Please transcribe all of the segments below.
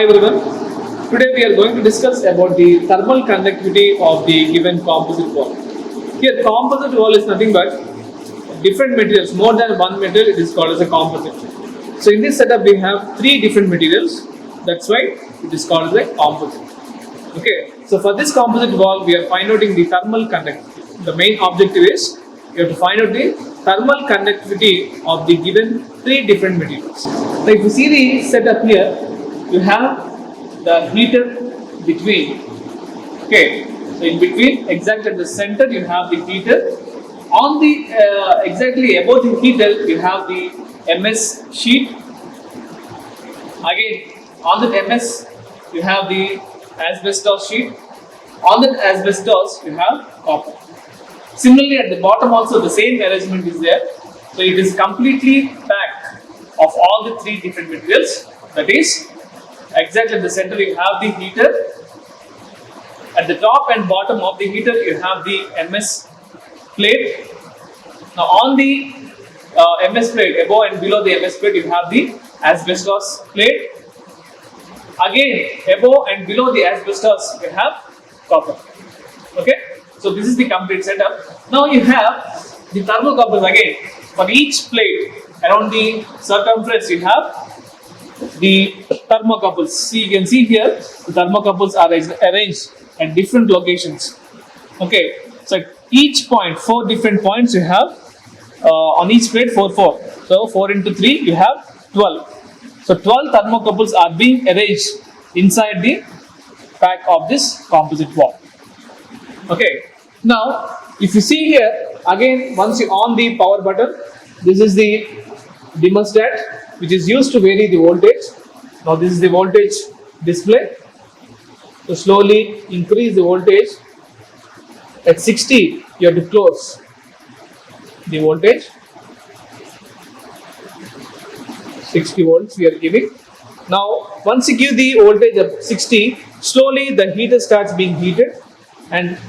Hi everyone. Today we are going to discuss about the thermal conductivity of the given composite wall. Here composite wall is nothing but different materials, more than one material, it is called as a composite. So in this setup we have three different materials, that's why it is called as a composite. Okay, so for this composite wall we are finding out the thermal conductivity. The main objective is you have to find out the thermal conductivity of the given three different materials. So if you see the setup here, you have the heater between. Okay, so in between, exactly at the center, you have the heater. On the exactly above the heater, you have the MS sheet. Again, on the MS, you have the asbestos sheet. On that asbestos, you have copper. Similarly, at the bottom also the same arrangement is there. So it is completely packed of all the three different materials. That is, exactly at the center you have the heater. At the top and bottom of the heater you have the MS plate. Now on the MS plate, above and below the MS plate you have the asbestos plate. Again, above and below the asbestos you have copper. Okay, so this is the complete setup. Now you have the thermocouples again. For each plate around the circumference you have the thermocouples. See, you can see here the thermocouples are arranged at different locations. Okay, so at each point, 4 different points you have on each plate 4. So 4 into 3 you have 12. So 12 thermocouples are being arranged inside the pack of this composite wall. Okay, now if you see here again, once you on the power button, this is the thermostat which is used to vary the voltage. Now this is the voltage display. So slowly increase the voltage. At 60 you have to close the voltage. 60 volts we are giving. Now once you give the voltage of 60, slowly the heater starts being heated and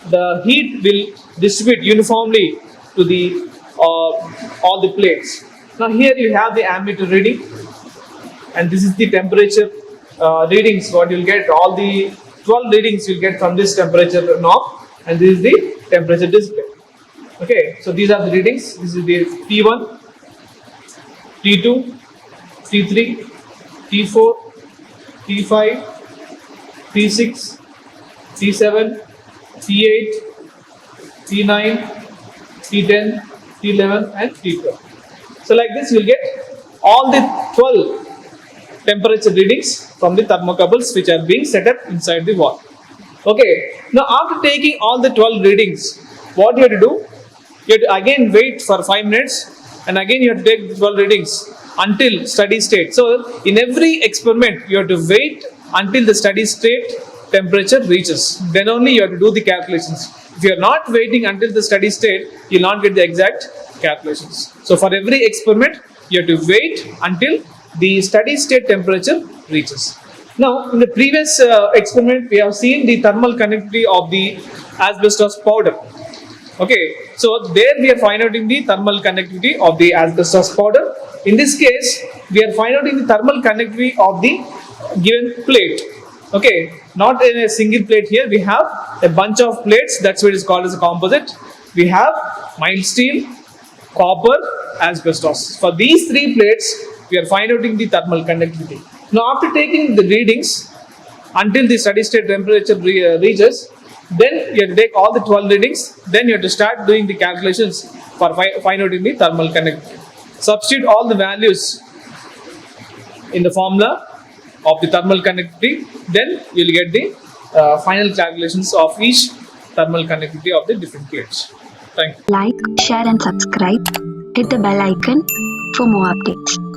the heat will distribute uniformly to the all the plates. Now here you have the ammeter reading, and this is the temperature readings what you'll get. All the 12 readings you'll get from this temperature knob, and this is the temperature display. Okay, so these are the readings. This is the T1, T2, T3, T4, T5, T6, T7, T8, T9, T10, T11 and T12. So like this you will get all the 12 temperature readings from the thermocouples which are being set up inside the wall. Okay, now after taking all the 12 readings, what you have to do? You have to again wait for 5 minutes and again you have to take the 12 readings until steady state. So in every experiment you have to wait until the steady state temperature reaches. Then only you have to do the calculations. If you are not waiting until the steady state, you will not get the exact calculations. So for every experiment, you have to wait until the steady state temperature reaches. Now, in the previous experiment, we have seen the thermal conductivity of the asbestos powder. Okay, so there we are finding the thermal conductivity of the asbestos powder. In this case, we are finding the thermal conductivity of the given plate. Okay, not in a single plate here, we have a bunch of plates, that's what is called as a composite. We have mild steel, copper, asbestos. For these 3 plates, we are finding the thermal conductivity. Now after taking the readings until the steady state temperature reaches, then you have to take all the 12 readings, then you have to start doing the calculations for finding the thermal conductivity. Substitute all the values in the formula of the thermal conductivity, then you will get the final calculations of each thermal conductivity of the different plates. Thank you. Like, share and subscribe. Hit the bell icon for more updates.